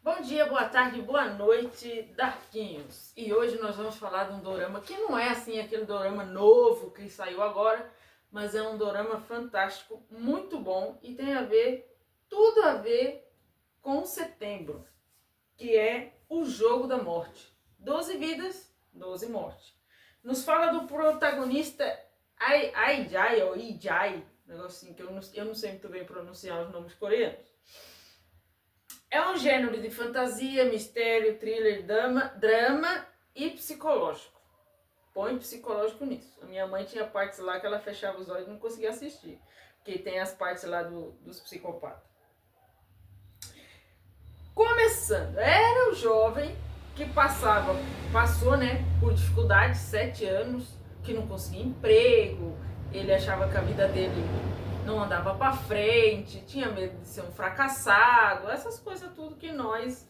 Bom dia, boa tarde, boa noite, Darkinhos. E hoje nós vamos falar de um dorama que não é assim aquele dorama novo que saiu agora, mas é um dorama fantástico, muito bom e tem tudo a ver com setembro, que é O Jogo da Morte. 12 vidas, 12 mortes. Nos fala do protagonista Aijai ou Ijai, negocinho que eu não sei muito bem pronunciar os nomes coreanos. É um gênero de fantasia, mistério, thriller, drama e psicológico. Põe psicológico nisso. A minha mãe tinha partes lá que ela fechava os olhos e não conseguia assistir. Porque tem as partes lá dos psicopatas. Começando, era o jovem que passou, né, por dificuldades, 7 anos, que não conseguia emprego, ele achava que a vida dele não andava para frente, tinha medo de ser um fracassado, essas coisas tudo que nós,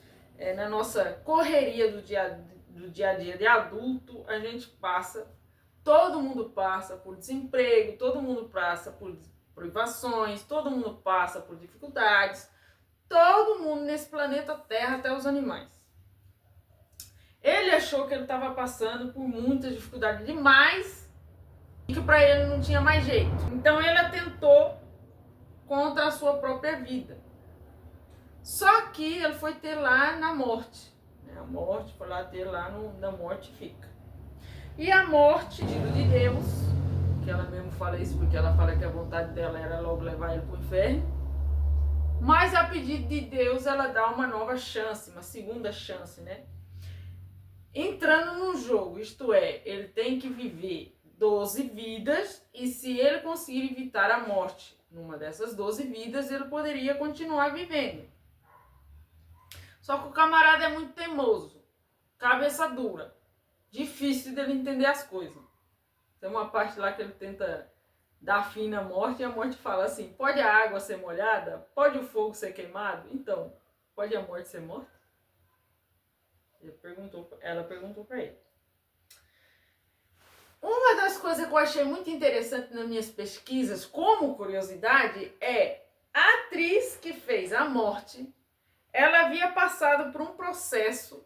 na nossa correria do dia a dia de adulto, a gente passa, todo mundo passa por desemprego, todo mundo passa por privações, todo mundo passa por dificuldades, todo mundo nesse planeta Terra, até os animais. Ele achou que ele estava passando por muita dificuldade demais e que para ele não tinha mais jeito. Então ele atentou contra a sua própria vida. Só que ele foi ter lá na morte. A morte foi lá ter lá na morte fica. E a morte, filho de Deus, que ela mesmo fala isso porque ela fala que a vontade dela era logo levar ele para o inferno. Mas a pedido de Deus ela dá uma nova chance, uma segunda chance, né? Entrando no jogo, isto é, ele tem que viver 12 vidas e se ele conseguir evitar a morte numa dessas 12 vidas, ele poderia continuar vivendo. Só que o camarada é muito teimoso, cabeça dura, difícil dele entender as coisas. Tem uma parte lá que ele tenta dar fim na morte e a morte fala assim: pode a água ser molhada? Pode o fogo ser queimado? Então, pode a morte ser morta? Ela perguntou para ele. Uma das coisas que eu achei muito interessante nas minhas pesquisas, como curiosidade, é a atriz que fez a morte, ela havia passado por um processo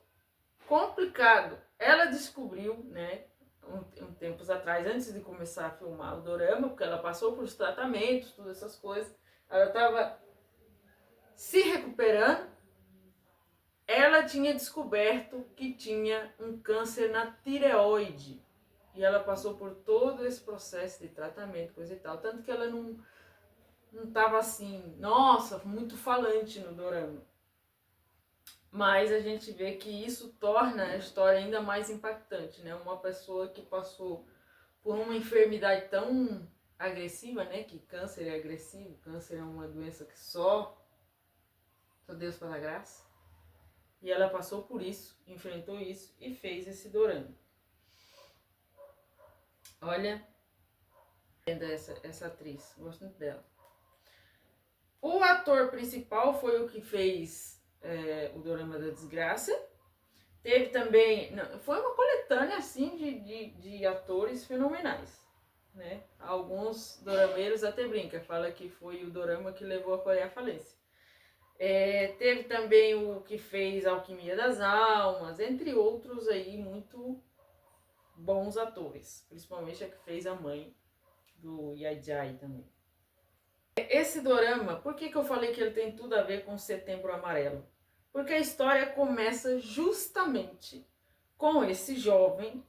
complicado. Ela descobriu, né, um tempos atrás, antes de começar a filmar o dorama, porque ela passou por os tratamentos, todas essas coisas, ela estava se recuperando. Ela tinha descoberto que tinha um câncer na tireoide. E ela passou por todo esse processo de tratamento, coisa e tal. Tanto que ela não estava assim, nossa, muito falante no dorama. Mas a gente vê que isso torna a história ainda mais impactante, né? Uma pessoa que passou por uma enfermidade tão agressiva, né? Que câncer é agressivo, câncer é uma doença que só Deus faz a graça. E ela passou por isso, enfrentou isso e fez esse dorama. Olha, essa atriz, gosto muito dela. O ator principal foi o que fez o dorama da desgraça. Teve também, foi uma coletânea assim de atores fenomenais, né? Alguns dorameiros até brincam, fala que foi o dorama que levou a Coreia à falência. Teve também o que fez Alquimia das Almas, entre outros aí muito bons atores, principalmente a que fez a mãe do Yajai também. Esse dorama, por que eu falei que ele tem tudo a ver com Setembro Amarelo? Porque a história começa justamente com esse jovem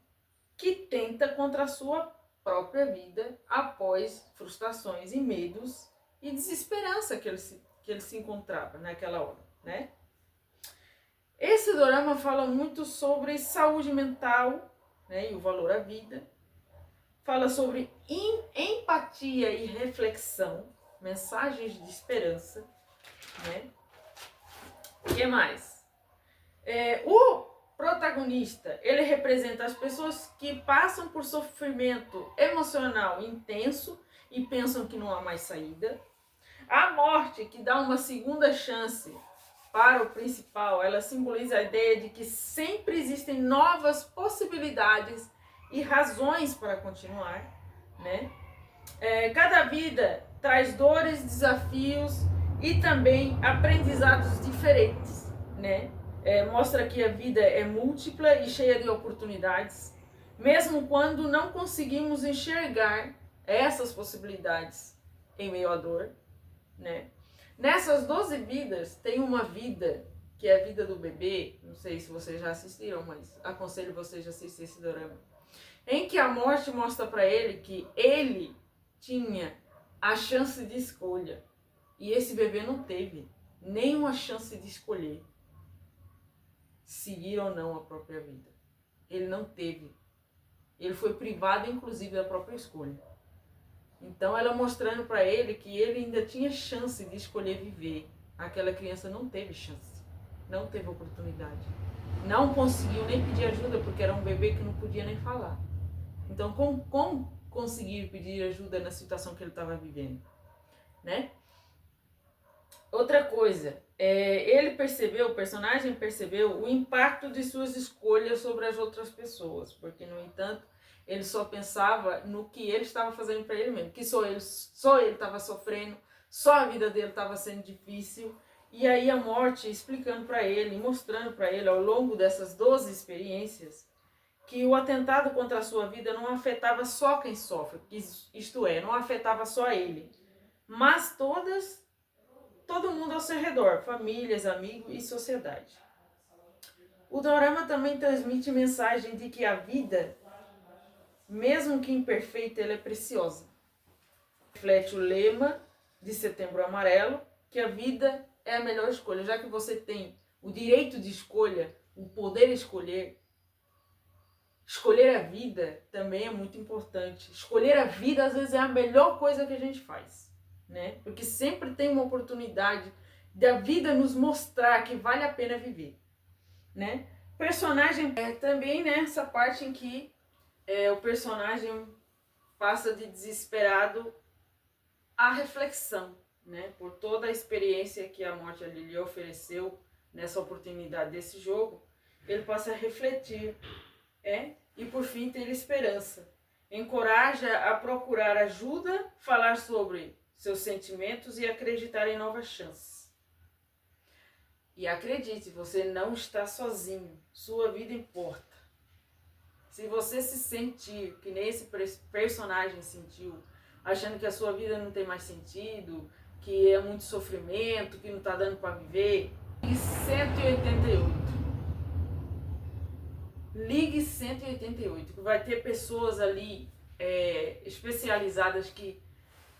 que tenta contra a sua própria vida após frustrações e medos e desesperança que ele se encontrava naquela hora, né? Esse dorama fala muito sobre saúde mental, né, e o valor à vida. Fala sobre empatia e reflexão, mensagens de esperança, né? O que mais? O protagonista, ele representa as pessoas que passam por sofrimento emocional intenso e pensam que não há mais saída. A morte, que dá uma segunda chance para o principal, ela simboliza a ideia de que sempre existem novas possibilidades e razões para continuar, né? Cada vida traz dores, desafios e também aprendizados diferentes, né? Mostra que a vida é múltipla e cheia de oportunidades, mesmo quando não conseguimos enxergar essas possibilidades em meio à dor, né? Nessas 12 vidas, tem uma vida, que é a vida do bebê, não sei se vocês já assistiram, mas aconselho vocês a assistir esse dorama, em que a morte mostra para ele que ele tinha a chance de escolha, e esse bebê não teve nenhuma chance de escolher seguir ou não a própria vida. Ele não teve. Ele foi privado, inclusive, da própria escolha. Então, ela mostrando para ele que ele ainda tinha chance de escolher viver. Aquela criança não teve chance. Não teve oportunidade. Não conseguiu nem pedir ajuda, porque era um bebê que não podia nem falar. Então, como conseguir pedir ajuda na situação que ele estava vivendo? Né? Outra coisa, o personagem percebeu o impacto de suas escolhas sobre as outras pessoas, porque, no entanto, ele só pensava no que ele estava fazendo para ele mesmo, que só ele estava sofrendo, só a vida dele estava sendo difícil, e aí a morte explicando para ele, mostrando para ele ao longo dessas 12 experiências, que o atentado contra a sua vida não afetava só quem sofre, isto é, não afetava só ele, mas todo mundo ao seu redor, famílias, amigos e sociedade. O dorama também transmite mensagem de que a vida, mesmo que imperfeita, ela é preciosa. Reflete o lema de Setembro Amarelo, que a vida é a melhor escolha, já que você tem o direito de escolha, o poder escolher a vida também é muito importante. Escolher a vida, às vezes, é a melhor coisa que a gente faz, né? Porque sempre tem uma oportunidade da vida nos mostrar que vale a pena viver, né? Personagem também nessa parte em que o personagem passa de desesperado à reflexão, né? Por toda a experiência que a morte ali lhe ofereceu nessa oportunidade desse jogo, ele passa a refletir, e por fim ter esperança. Encoraja a procurar ajuda, falar sobre seus sentimentos e acreditar em novas chances. E acredite, você não está sozinho, sua vida importa. Se você se sentir que nem esse personagem sentiu, achando que a sua vida não tem mais sentido, que é muito sofrimento, que não está dando para viver, ligue 188. Ligue 188, que vai ter pessoas ali especializadas que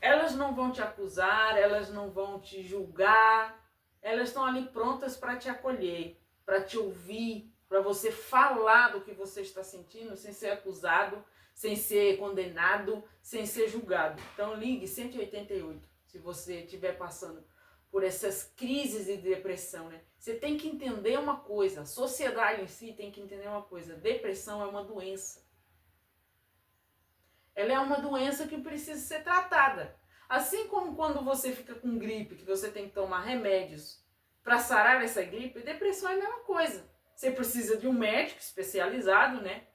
elas não vão te acusar, elas não vão te julgar, elas estão ali prontas para te acolher, para te ouvir, para você falar do que você está sentindo sem ser acusado, sem ser condenado, sem ser julgado. Então ligue 188 se você estiver passando por essas crises de depressão, né? Você tem que entender uma coisa, a sociedade em si tem que entender uma coisa, depressão é uma doença. Ela é uma doença que precisa ser tratada. Assim como quando você fica com gripe, que você tem que tomar remédios para sarar essa gripe, depressão é a mesma coisa. Você precisa de um médico especializado, né?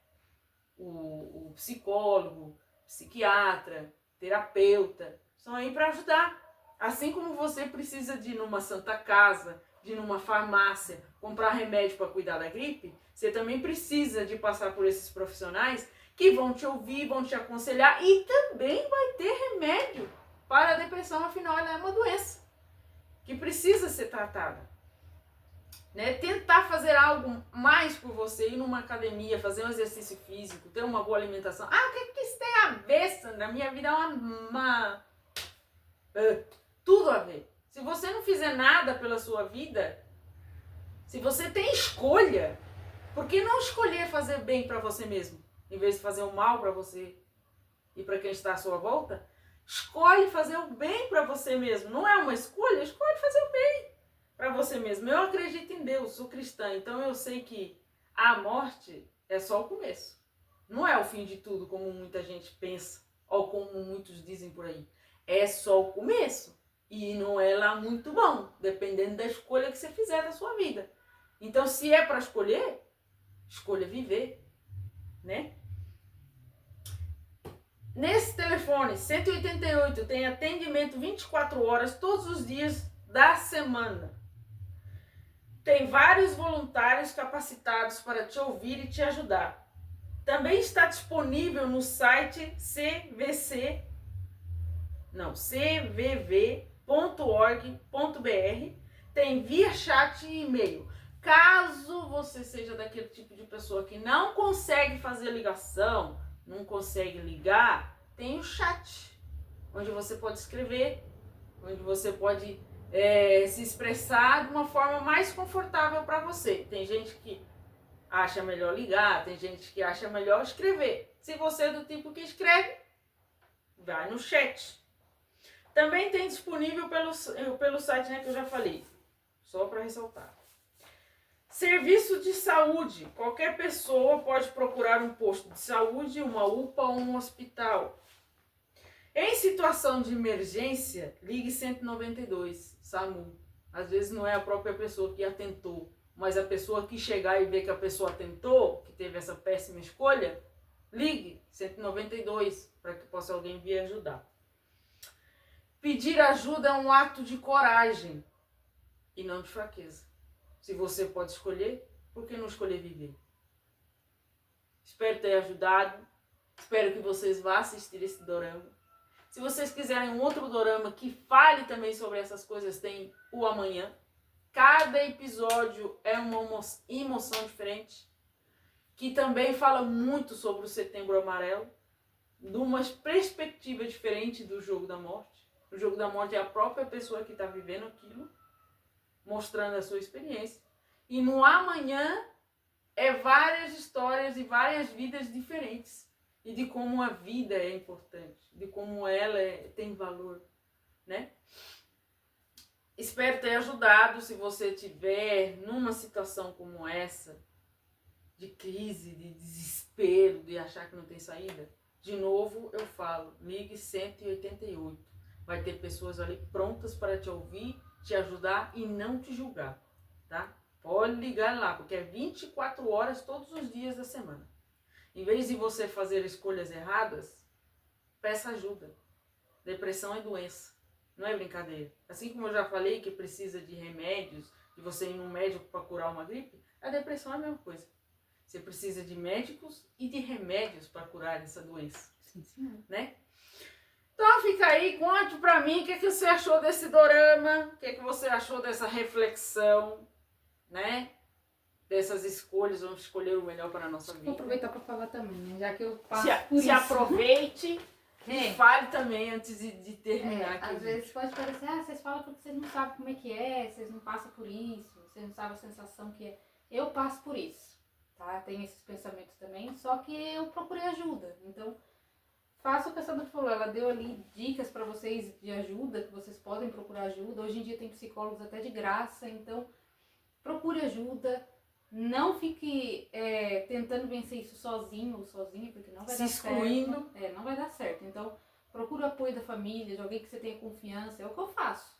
O psicólogo, psiquiatra, terapeuta, estão aí para ajudar. Assim como você precisa de ir numa santa casa, de ir numa farmácia, comprar remédio para cuidar da gripe, você também precisa de passar por esses profissionais que vão te ouvir, vão te aconselhar e também vai ter remédio para a depressão, afinal ela é uma doença que precisa ser tratada. Né? Tentar fazer algo mais por você, ir numa academia, fazer um exercício físico, ter uma boa alimentação. O que isso tem a ver, Sandra? Minha vida é uma... tudo a ver. Se você não fizer nada pela sua vida, se você tem escolha, por que não escolher fazer bem para você mesmo, em vez de fazer o mal para você e para quem está à sua volta? Escolhe fazer o bem para você mesmo. Não é uma escolha? Escolhe fazer o bem para você mesmo. Eu acredito em Deus, sou cristã, então eu sei que a morte é só o começo. Não é o fim de tudo, como muita gente pensa, ou como muitos dizem por aí. É só o começo. E não é lá muito bom, dependendo da escolha que você fizer da sua vida. Então, se é para escolher, escolha viver, né? Nesse telefone 188 tem atendimento 24 horas todos os dias da semana. Tem vários voluntários capacitados para te ouvir e te ajudar. Também está disponível no site cvv.org.br. Tem via chat e e-mail. Caso você seja daquele tipo de pessoa que não consegue fazer ligação, não consegue ligar, tem o chat, onde você pode escrever, onde você pode se expressar de uma forma mais confortável para você. Tem gente que acha melhor ligar, tem gente que acha melhor escrever. Se você é do tipo que escreve, vai no chat. Também tem disponível pelo site, né, que eu já falei, só para ressaltar. Serviço de saúde. Qualquer pessoa pode procurar um posto de saúde, uma UPA ou um hospital. Em situação de emergência, ligue 192, SAMU. Às vezes não é a própria pessoa que atentou, mas a pessoa que chegar e ver que a pessoa atentou, que teve essa péssima escolha, ligue 192 para que possa alguém vir ajudar. Pedir ajuda é um ato de coragem e não de fraqueza. Se você pode escolher, por que não escolher viver? Espero ter ajudado. Espero que vocês vá assistir esse dorama. Se vocês quiserem um outro dorama que fale também sobre essas coisas, tem o Amanhã. Cada episódio é uma emoção diferente, que também fala muito sobre o Setembro Amarelo, de uma perspectiva diferente do Jogo da Morte. O Jogo da Morte é a própria pessoa que está vivendo aquilo, mostrando a sua experiência. E no Amanhã é várias histórias e várias vidas diferentes. E de como a vida é importante, de como ela tem valor, né? Espero ter ajudado. Se você estiver numa situação como essa, de crise, de desespero, de achar que não tem saída, de novo eu falo, ligue 188. Vai ter pessoas ali prontas para te ouvir, te ajudar e não te julgar, tá? Pode ligar lá, porque é 24 horas todos os dias da semana. Em vez de você fazer escolhas erradas, peça ajuda. Depressão é doença, não é brincadeira. Assim como eu já falei que precisa de remédios, de você ir num médico para curar uma gripe, a depressão é a mesma coisa. Você precisa de médicos e de remédios para curar essa doença. Sim, sim. Né? Então fica aí, conte pra mim o que você achou desse dorama, o que você achou dessa reflexão, né? Dessas escolhas, vamos escolher o melhor para a nossa vida. Vou aproveitar para falar também, né? Já que eu passo por se isso. aproveite e fale também antes de terminar aqui. Às vezes pode parecer, vocês falam porque vocês não sabem como é que é, vocês não passam por isso, vocês não sabem a sensação que é. Eu passo por isso, tá? Tem esses pensamentos também, só que eu procurei ajuda. Então, faça o que a Sandra falou, ela deu ali dicas para vocês de ajuda, que vocês podem procurar ajuda. Hoje em dia tem psicólogos até de graça, então procure ajuda. Não fique tentando vencer isso sozinho ou sozinha, porque não vai dar excluindo. certo. Não vai dar certo. Então, procure o apoio da família, de alguém que você tenha confiança. É o que eu faço.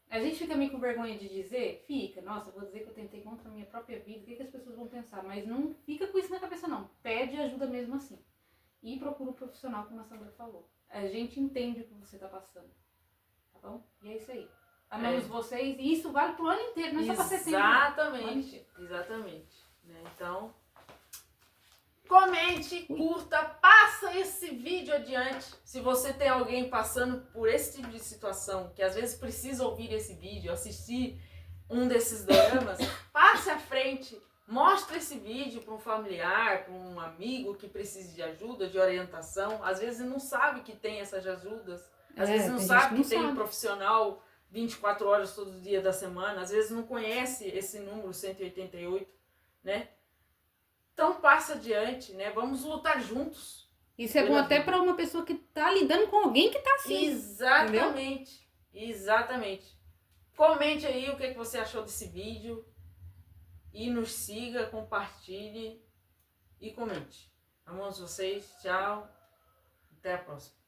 A gente fica meio com vergonha de dizer? Fica. Nossa, eu vou dizer que eu tentei contra a minha própria vida. O que as pessoas vão pensar? Mas não fica com isso na cabeça, não. Pede ajuda mesmo assim. E procura um profissional, como a Sandra falou. A gente entende o que você está passando. Tá bom? E é isso aí. Amamos vocês, e isso vale pro ano inteiro, não é só pra setembro. Exatamente. Né? Então, comente, curta, passa esse vídeo adiante. Se você tem alguém passando por esse tipo de situação, que às vezes precisa ouvir esse vídeo, assistir um desses dramas, passe à frente, mostre esse vídeo para um familiar, para um amigo que precise de ajuda, de orientação. Às vezes não sabe que tem essas ajudas, às vezes não sabe que tem um profissional 24 horas todos os dias da semana, às vezes não conhece esse número 188, né? Então passa adiante, né? Vamos lutar juntos. Isso é bom até para uma pessoa que tá lidando com alguém que tá assim. Exatamente. Entendeu? Exatamente. Comente aí o que você achou desse vídeo e nos siga, compartilhe e comente. Amamos vocês, tchau, até a próxima.